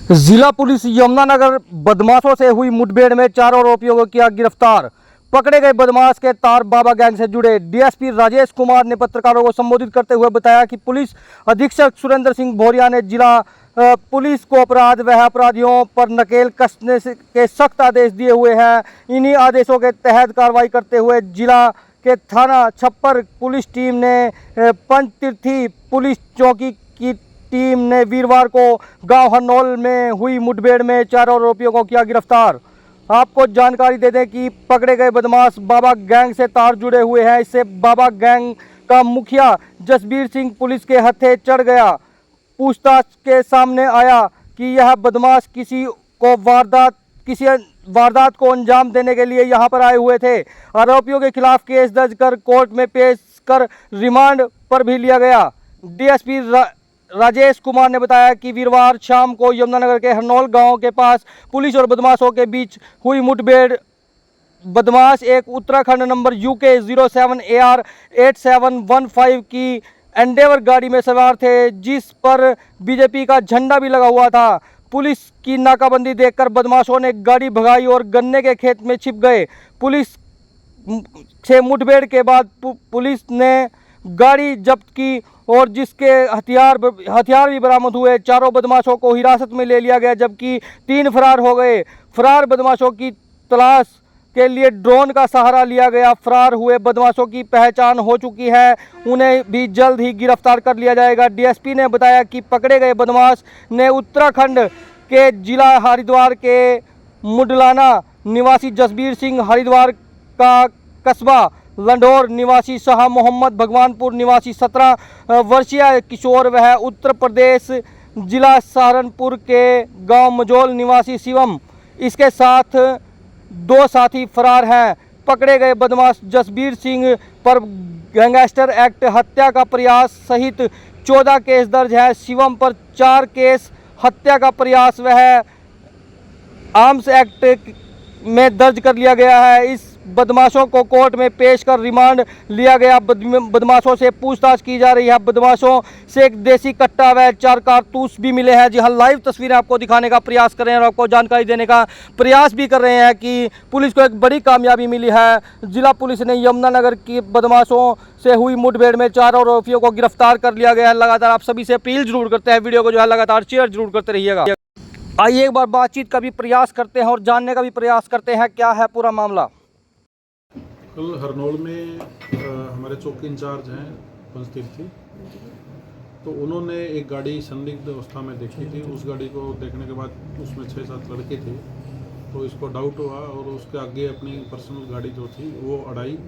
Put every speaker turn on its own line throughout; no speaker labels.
जिला पुलिस यमुनानगर बदमाशों से हुई मुठभेड़ में 4 आरोपियों को किया गिरफ्तार। पकड़े गए बदमाश के तार बाबा गैंग से जुड़े। डीएसपी राजेश कुमार ने पत्रकारों को संबोधित करते हुए बताया कि पुलिस अधीक्षक सुरेंद्र सिंह भौरिया ने जिला पुलिस को अपराध व अपराधियों पर नकेल कसने के सख्त आदेश दिए हुए हैं। इन्हीं आदेशों के तहत कार्रवाई करते हुए जिला के थाना छप्पर पुलिस टीम ने पंचतीर्थी पुलिस चौकी की टीम ने वीरवार को गांव हरनौल में हुई मुठभेड़ में 4 आरोपियों को किया गिरफ्तार। आपको जानकारी दे दें कि पकड़े गए बदमाश बाबा गैंग से तार जुड़े हुए हैं। इससे बाबा गैंग का मुखिया जसबीर सिंह पुलिस के हत्थे चढ़ गया। पूछताछ के सामने आया कि यह बदमाश किसी वारदात को अंजाम देने के लिए यहां पर आए हुए थे। आरोपियों के खिलाफ केस दर्ज कर कोर्ट में पेश कर रिमांड पर भी लिया गया। डीएसपी राजेश कुमार ने बताया कि वीरवार शाम को यमुनानगर के हरनौल गांव के पास पुलिस और बदमाशों के बीच हुई मुठभेड़। बदमाश एक उत्तराखंड नंबर UK 07 AR 8715 की एंडेवर गाड़ी में सवार थे, जिस पर बीजेपी का झंडा भी लगा हुआ था। पुलिस की नाकाबंदी देखकर बदमाशों ने गाड़ी भगाई और गन्ने के खेत में छिप गए। पुलिस से मुठभेड़ के बाद पुलिस ने गाड़ी जब्त की और जिसके हथियार भी बरामद हुए। चारों बदमाशों को हिरासत में ले लिया गया, जबकि 3 फरार हो गए। फरार बदमाशों की तलाश के लिए ड्रोन का सहारा लिया गया। फरार हुए बदमाशों की पहचान हो चुकी है, उन्हें भी जल्द ही गिरफ्तार कर लिया जाएगा। डीएसपी ने बताया कि पकड़े गए बदमाश ने उत्तराखंड के जिला हरिद्वार के मुडलाना निवासी जसबीर सिंह, हरिद्वार का कस्बा लंढौर निवासी शाह मोहम्मद, भगवानपुर निवासी 17 वर्षीय किशोर वह उत्तर प्रदेश जिला सहारनपुर के गांव मजोल निवासी शिवम, इसके साथ 2 साथी फरार हैं। पकड़े गए बदमाश जसबीर सिंह पर गैंगस्टर एक्ट, हत्या का प्रयास सहित 14 केस दर्ज है। शिवम पर 4 केस हत्या का प्रयास वह आर्म्स एक्ट में दर्ज कर लिया गया है। इस बदमाशों को कोर्ट में पेश कर रिमांड लिया गया। बदमाशों से पूछताछ की जा रही है। बदमाशों से एक देसी कट्टा व 4 कारतूस भी मिले हैं। जी हाँ, लाइव तस्वीरें आपको दिखाने का प्रयास कर रहे हैं और आपको जानकारी देने का प्रयास भी कर रहे हैं कि पुलिस को एक बड़ी कामयाबी मिली है। जिला पुलिस ने यमुनानगर की बदमाशों से हुई मुठभेड़ में 4 आरोपियों को गिरफ्तार कर लिया गया है। लगातार आप सभी से अपील जरूर करते हैं, वीडियो को जो है लगातार शेयर जरूर करते रहिएगा। आइए एक बार बातचीत का भी प्रयास करते हैं और जानने का भी प्रयास करते हैं क्या है पूरा मामला।
कल हरनौल में हमारे चौकी इंचार्ज हैं पंचतीर्थी, तो उन्होंने एक गाड़ी संदिग्ध अवस्था में देखी थी। उस गाड़ी को देखने के बाद उसमें 6-7 लड़के थे, तो इसको डाउट हुआ और उसके आगे अपनी पर्सनल गाड़ी जो थी वो अड़ाई।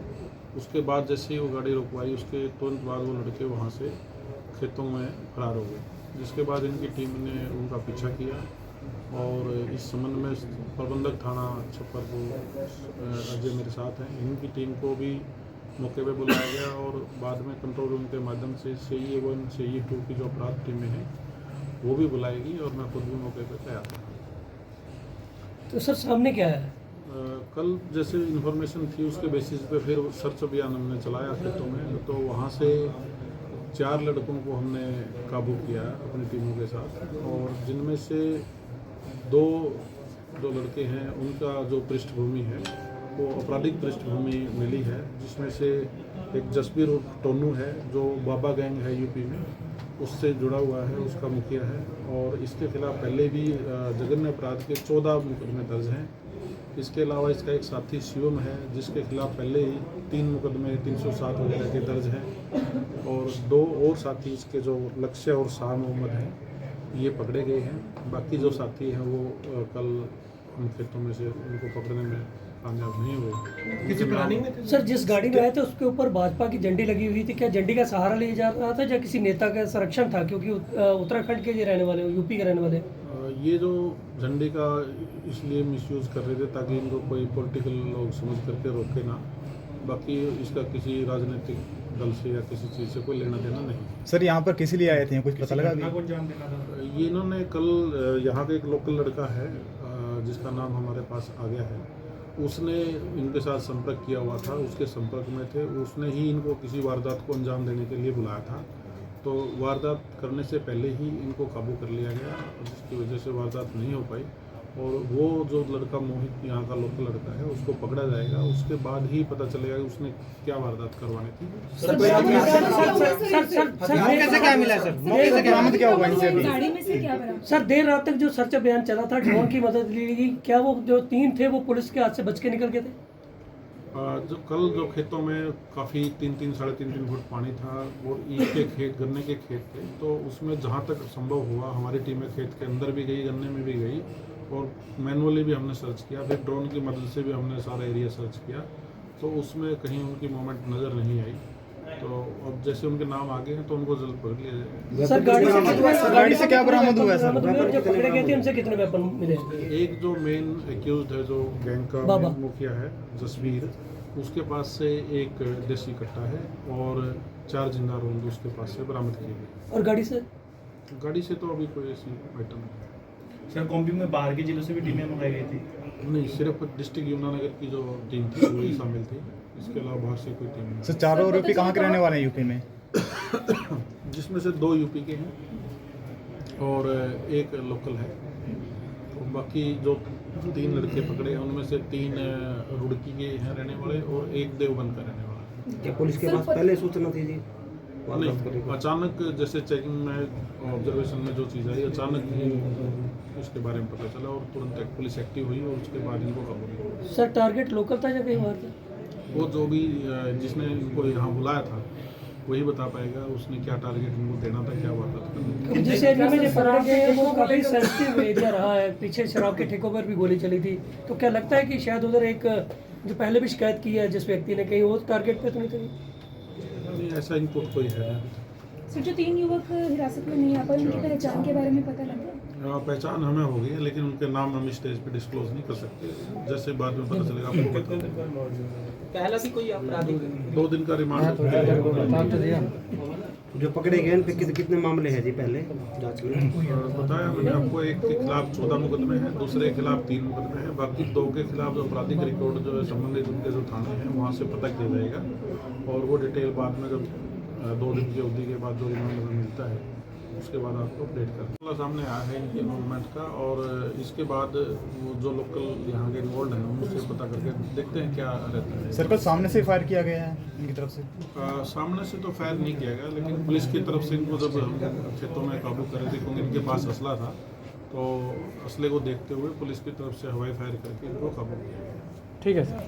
उसके बाद जैसे ही वो गाड़ी रुकवाई, उसके तुरंत बाद वो लड़के वहाँ से खेतों में फरार हो गए, जिसके बाद इनकी टीम ने उनका पीछा किया और इस संबंध में प्रबंधक थाना छप्पर को अजय मेरे साथ हैं, इनकी टीम को भी मौके पे बुलाया गया और बाद में कंट्रोल रूम के माध्यम से CE 1 CE 2 की जो अपराध टीमें हैं वो भी बुलाएगी और मैं खुद भी मौके पे तैयार था।
तो सर सामने क्या है?
कल जैसे इन्फॉर्मेशन थी उसके बेसिस पे फिर सर्च अभियान हमने चलाया खेतों में, तो वहाँ से 4 लड़कों को हमने काबू किया अपनी टीमों के साथ, और जिनमें से 2 जो लड़के हैं उनका जो पृष्ठभूमि है वो आपराधिक पृष्ठभूमि मिली है, जिसमें से एक जसबीर टोनू है जो बाबा गैंग है यूपी में, उससे जुड़ा हुआ है, उसका मुखिया है, और इसके खिलाफ पहले भी जघन्य अपराध के 14 मुकदमे दर्ज हैं। इसके अलावा इसका एक साथी शिवम है जिसके खिलाफ पहले ही 3 मुकदमे 307 वगैरह के दर्ज हैं, और 2 और साथी इसके जो लक्ष्य और शाह मोहम्मद हैं ये पकड़े गए हैं। बाकी जो साथी हैं वो कल हम खेतों में से उनको पकड़ने में कामयाब नहीं हुए।
किसी प्लानिंग में सर जिस गाड़ी में आए थे उसके ऊपर भाजपा की झंडी लगी हुई थी, क्या झंडी का सहारा लिया जा रहा था या किसी नेता का संरक्षण था? क्योंकि उत्तराखंड के रहने वाले, यूपी के रहने वाले,
ये जो झंडी का इसलिए मिसयूज़ कर रहे थे ताकि इनको कोई पॉलिटिकल लोग समझ करके रोके ना, बाकी इसका किसी राजनीतिक दल से या किसी चीज़ से कोई लेना देना नहीं।
सर यहाँ पर किस लिए आए थे, कुछ पता लगा?
ये इन्होंने कल यहाँ का एक लोकल लड़का है जिसका नाम हमारे पास आ गया है, उसने इनके साथ संपर्क किया हुआ था, उसके संपर्क में थे, उसने ही इनको किसी वारदात को अंजाम देने के लिए बुलाया था। तो तो वारदात करने से पहले ही इनको काबू कर लिया गया, जिसकी वजह से वारदात नहीं हो पाई। और वो जो लड़का मोहित यहाँ का लोकल लड़का है उसको पकड़ा जाएगा, उसके बाद ही पता चलेगा कि उसने क्या वारदात करवानी थी।
कैसे क्या मिला सर? मौके से बरामद क्या हुआ इनसे अभी?
गाड़ी में से क्या बरामद?
सर देर रात तक जो सर्च अभियान चला था, ड्रोन की मदद ली गई, क्या वो जो 3 थे वो पुलिस के हाथ से बच के निकल गए थे?
जो कल जो खेतों में काफ़ी 3-3 साढ़े 3 फुट पानी था और ईख के खेत, गन्ने के खेत थे, तो उसमें जहाँ तक संभव हुआ हमारी टीमें खेत के अंदर भी गई, गन्ने में भी गई और मैनुअली भी हमने सर्च किया, फिर ड्रोन की मदद से भी हमने सारा एरिया सर्च किया, तो उसमें कहीं उनकी मूवमेंट नज़र नहीं आई। तो अब जैसे उनके नाम आगे हैं तो उनको जल्द पकड़ लिया जाएगा।
सर गाड़ी से क्या बरामद हुआ है सर?
सर?
जो पकड़े गए थे उनसे कितने वेपन मिले?
एक जो मेन एक्यूज्ड है, जो गैंग का
बाबा।
main मुखिया है जसवीर, उसके पास से एक देसी कट्टा है और 4 जिंदा रोंद उसके पास से बरामद किए गए।
और गाड़ी से?
गाड़ी से तो अभी कोई ऐसी आइटम नहीं।
सर कॉम्बिंग में बाहर के जिलों से भी टीमें मंगाई गई थी?
नहीं, सिर्फ डिस्ट्रिक्ट यमुनानगर की जो टीम थी वही शामिल थी, इसके अलावा बाहर से कोई टीम नहीं।
सर चारों आरोपी कहाँ के रहने वाले हैं यूपी में?
जिसमें से 2 यूपी के हैं और एक लोकल है। तो बाकी जो 3 लड़के पकड़े हैं उनमें से 3 रुड़की के हैं रहने वाले और एक देवबंद का रहने वाला है।
क्या पुलिस के पास पहले सूचना थी जी?
नहीं, अचानक जैसे चेकिंग में ऑब्जर्वेशन में जो चीज़ आई, अचानक ही उसके बारे में पता चला और तुरंत एक पुलिस एक्टिव हुई और उसके बाद इनको काबू किया।
सर टारगेट लोकल था या कहीं बाहर था?
वो जो भी जिसने इनको यहाँ बुलाया था वही बता पाएगा उसने क्या टारगेट इनको देना था, क्या वारदात करनी थी।
जिस एरिया में जो पकड़े गए हैं वो काफी सेंसिटिव एरिया रहा है, पीछे शराब के ठेकों पर भी गोली चली थी, तो क्या लगता है कि शायद उधर एक जो पहले भी शिकायत की है जिस व्यक्ति ने, कहीं वो टारगेट पे तो नहीं थी?
नहीं, ऐसा इनपुट कोई है नहीं।
सर जो 3 युवक हिरासत में नहीं आ पाए, उनकी पहचान के बारे में पता लगा?
पहचान हमें हो गई है, लेकिन उनके नाम हम स्टेज पे डिस्क्लोज नहीं कर सकते, जैसे बाद में पता चलेगा आपको बता देंगे।
पहला भी कोई आपराधिक
2 दिन का रिमांड
जो पकड़े गए उन पे कितने मामले हैं जी पहले जांच में?
बताया मैंने आपको, एक के खिलाफ 14 मुकदमे हैं, दूसरे के खिलाफ 3 मुकदमे हैं, बाकी 2 के खिलाफ जो आपराधिक रिकॉर्ड जो है संबंधित उनके जो थाने हैं वहाँ से पता किया जाएगा और वो डिटेल बाद में जब 2 दिन की अवधि के बाद जो रिमांड में मिलता है उसके बाद आपको अपडेट कर सामने आया है इनके मूवमेंट का। और इसके बाद वो जो लोकल यहाँ के इन्वॉल्व हैं उनसे पता करके देखते हैं क्या रहता है।
सर कल सामने से फायर किया गया है इनकी तरफ से?
सामने से तो फायर नहीं किया गया, लेकिन पुलिस की तरफ से इनको जब खेतों में काबू कर रहे थे क्योंकि इनके पास असला था, तो असले को देखते हुए पुलिस की तरफ से हवाई फायर करके इनको काबू किया गया।
ठीक है सर।